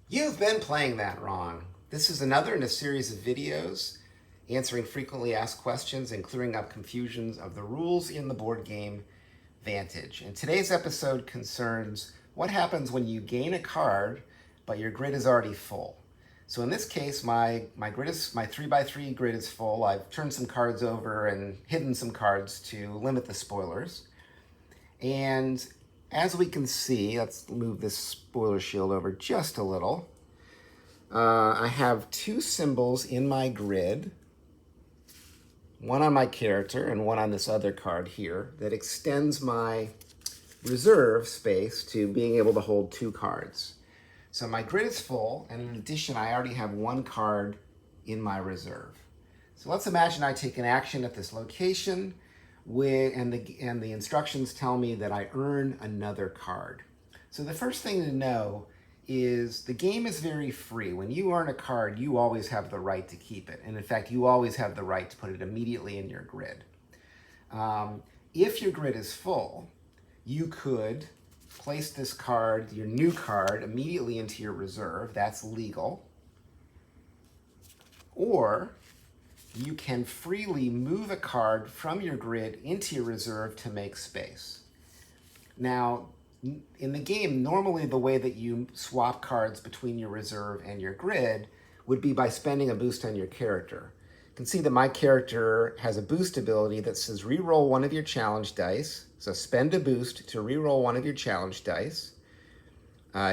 You've been playing that wrong. This is another in a series of videos answering frequently asked questions and clearing up confusions of the rules in the board game Vantage. And today's episode concerns what happens when you gain a card, but your grid is already full. So in this case, my 3x3 grid is full. I've turned some cards over and hidden some cards to limit the spoilers. And as we can see, let's move this spoiler shield over just a little. I have two symbols in my grid, one on my character and one on this other card here, that extends my reserve space to being able to hold two cards. So my grid is full, and in addition, I already have one card in my reserve. So let's imagine I take an action at this location, and the instructions tell me that I earn another card. So the first thing to know is the game is very free. When you earn a card, you always have the right to keep it. And in fact, you always have the right to put it immediately in your grid. If your grid is full, you could place this card, your new card, immediately into your reserve. That's legal. Or you can freely move a card from your grid into your reserve to make space. Now, in the game, normally the way that you swap cards between your reserve and your grid would be by spending a boost on your character. You can see that my character has a boost ability that says reroll one of your challenge dice. So spend a boost to reroll one of your challenge dice.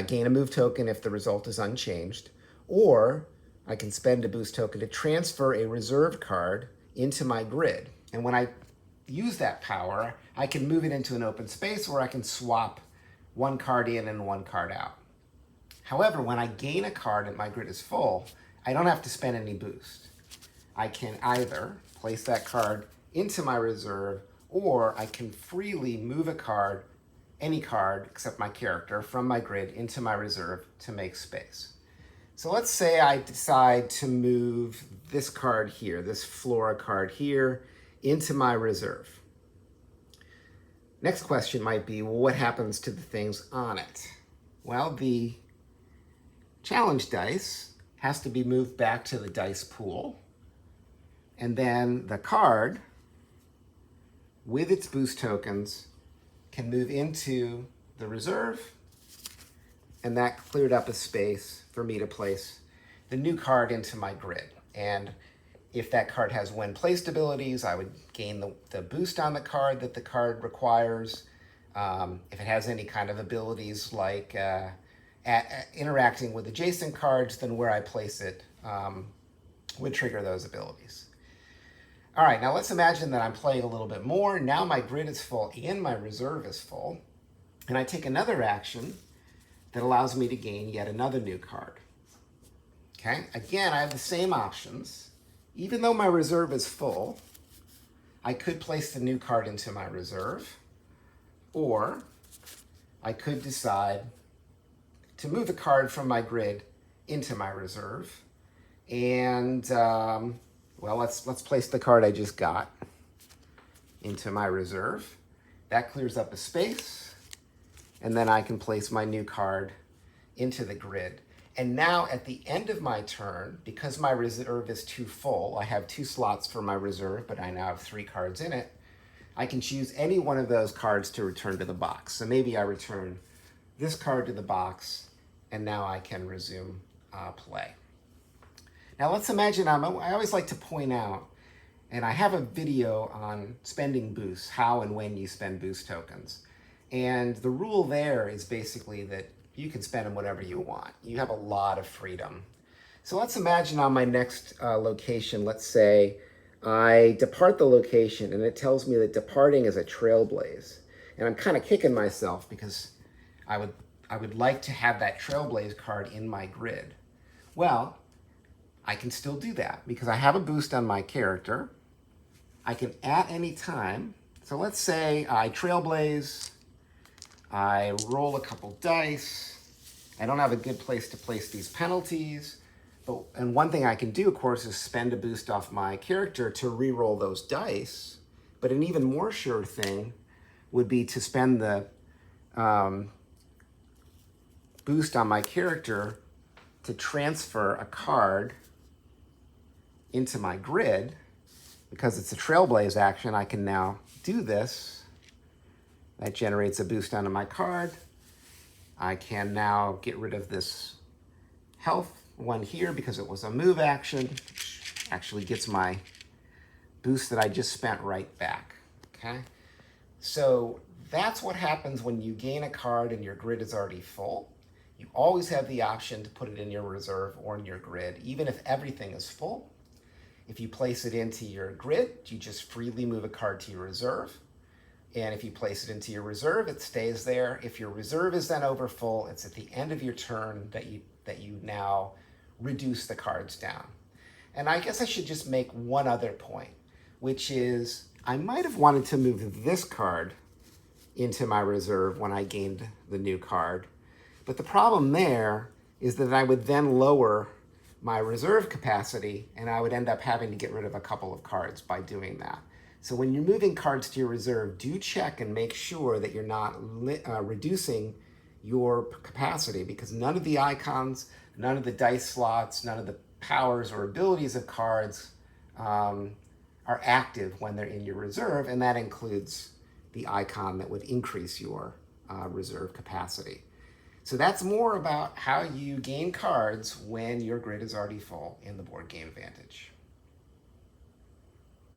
Gain a move token if the result is unchanged. Or I can spend a boost token to transfer a reserve card into my grid. And when I use that power, I can move it into an open space, or I can swap one card in and one card out. However, when I gain a card and my grid is full, I don't have to spend any boost. I can either place that card into my reserve, or I can freely move a card, any card except my character, from my grid into my reserve to make space. So let's say I decide to move this card here, this Flora card here, into my reserve. Next question might be, well, what happens to the things on it? Well, the challenge dice has to be moved back to the dice pool. And then the card, with its boost tokens, can move into the reserve. And that cleared up a space for me to place the new card into my grid. And if that card has when placed abilities, I would gain the boost on the card that the card requires. If it has any kind of abilities like interacting with adjacent cards, then where I place it would trigger those abilities. All right, now let's imagine that I'm playing a little bit more. Now my grid is full and my reserve is full. And I take another action that allows me to gain yet another new card. Okay, again, I have the same options. Even though my reserve is full, I could place the new card into my reserve, or I could decide to move a card from my grid into my reserve. And, well, let's place the card I just got into my reserve. That clears up a space, and then I can place my new card into the grid. And now at the end of my turn, because my reserve is too full, I have two slots for my reserve, but I now have three cards in it, I can choose any one of those cards to return to the box. So maybe I return this card to the box, and now I can resume play. Now let's imagine, I always like to point out, and I have a video on spending boosts, how and when you spend boost tokens. And the rule there is basically that you can spend them whatever you want. You have a lot of freedom. So let's imagine on my next location, let's say I depart the location and it tells me that departing is a trailblaze. And I'm kind of kicking myself because I would like to have that trailblaze card in my grid. Well, I can still do that because I have a boost on my character. I can at any time, so let's say I trailblaze, I roll a couple dice. I don't have a good place to place these penalties. And one thing I can do, of course, is spend a boost off my character to re-roll those dice. But an even more sure thing would be to spend the boost on my character to transfer a card into my grid, because it's a Trailblaze action, I can now do this. That generates a boost onto my card. I can now get rid of this health one here because it was a move action, which actually gets my boost that I just spent right back, okay? So that's what happens when you gain a card and your grid is already full. You always have the option to put it in your reserve or in your grid, even if everything is full. If you place it into your grid, you just freely move a card to your reserve. And if you place it into your reserve, it stays there. If your reserve is then over full, it's at the end of your turn that you now reduce the cards down. And I guess I should just make one other point, which is I might have wanted to move this card into my reserve when I gained the new card. But the problem there is that I would then lower my reserve capacity, and I would end up having to get rid of a couple of cards by doing that. So when you're moving cards to your reserve, do check and make sure that you're not reducing your capacity, because none of the icons, none of the dice slots, none of the powers or abilities of cards are active when they're in your reserve, and that includes the icon that would increase your reserve capacity. So that's more about how you gain cards when your grid is already full in the board game Vantage.